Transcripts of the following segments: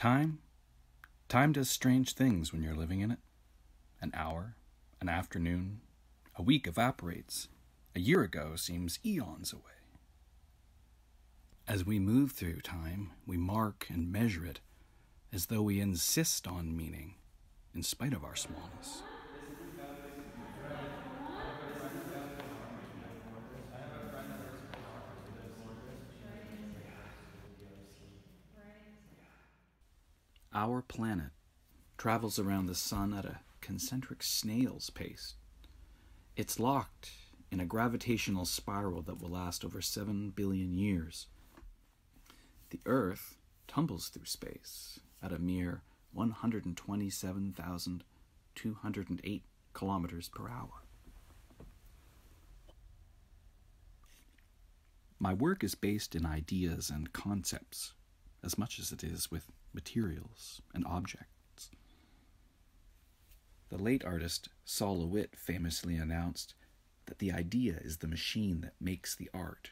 Time? Time does strange things when you're living in it. An hour, an afternoon, a week evaporates. A year ago seems eons away. As we move through time, we mark and measure it as though we insist on meaning, in spite of our smallness. Our planet travels around the sun at a concentric snail's pace. It's locked in a gravitational spiral that will last over 7 billion years. The Earth tumbles through space at a mere 127,208 kilometers per hour. My work is based in ideas and concepts as much as it is with materials and objects. The late artist Sol LeWitt famously announced that the idea is the machine that makes the art.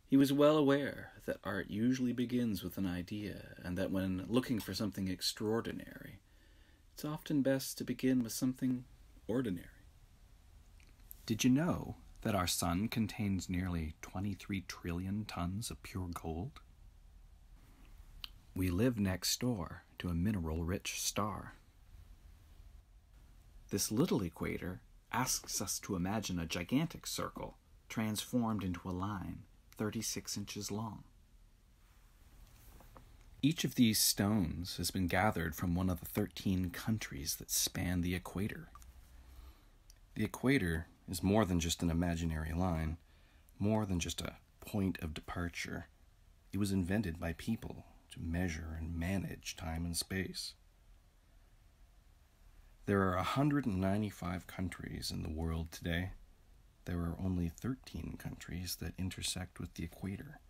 He was well aware that art usually begins with an idea, and that when looking for something extraordinary, it's often best to begin with something ordinary. Did you know that our sun contains nearly 23 trillion tons of pure gold? We live next door to a mineral-rich star. This little equator asks us to imagine a gigantic circle transformed into a line 36 inches long. Each of these stones has been gathered from one of the 13 countries that span the equator. The equator is more than just an imaginary line, more than just a point of departure. It was invented by people to measure and manage time and space. There are 195 countries in the world today. There are only 13 countries that intersect with the equator.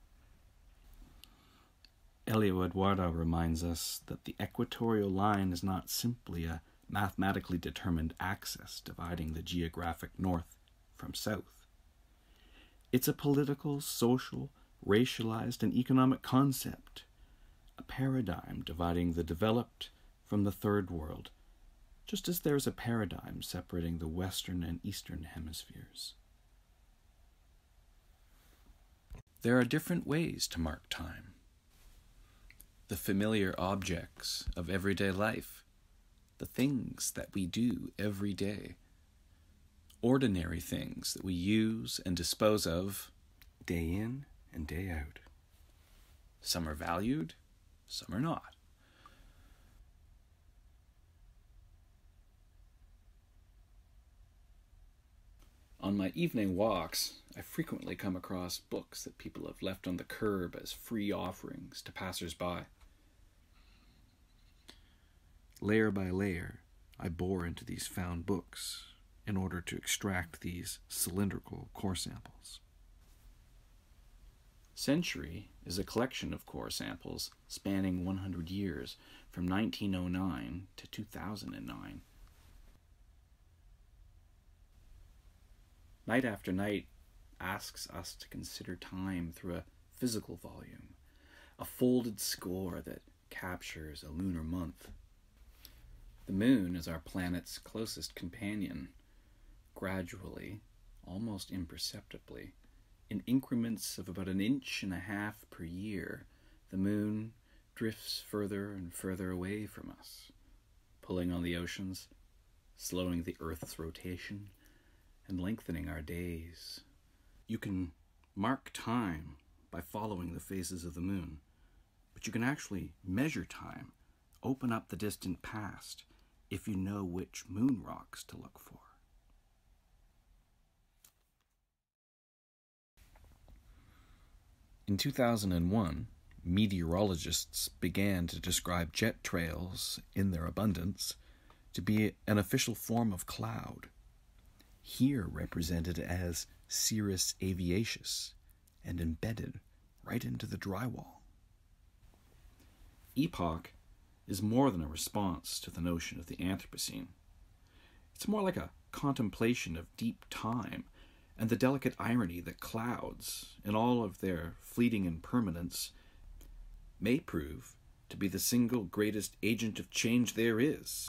Elio Eduardo reminds us that the equatorial line is not simply a mathematically determined axis dividing the geographic north from south. It's a political, social, racialized, and economic concept, a paradigm dividing the developed from the third world, just as there is a paradigm separating the western and eastern hemispheres. There are different ways to mark time. The familiar objects of everyday life, the things that we do every day, ordinary things that we use and dispose of day in and day out. Some are valued, some are not. On my evening walks, I frequently come across books that people have left on the curb as free offerings to passers-by. Layer by layer, I bore into these found books in order to extract these cylindrical core samples. Century is a collection of core samples spanning 100 years, from 1909 to 2009. Night After Night asks us to consider time through a physical volume, a folded score that captures a lunar month. The moon is our planet's closest companion. Gradually, almost imperceptibly, in increments of about 1.5 inches per year, the moon drifts further and further away from us, pulling on the oceans, slowing the Earth's rotation, and lengthening our days. You can mark time by following the phases of the moon, but you can actually measure time, open up the distant past, if you know which moon rocks to look for. In 2001, meteorologists began to describe jet trails, in their abundance, to be an official form of cloud, here represented as cirrus aviaceus and embedded right into the drywall. Epoch is more than a response to the notion of the Anthropocene. It's more like a contemplation of deep time and the delicate irony that clouds, in all of their fleeting impermanence, may prove to be the single greatest agent of change there is.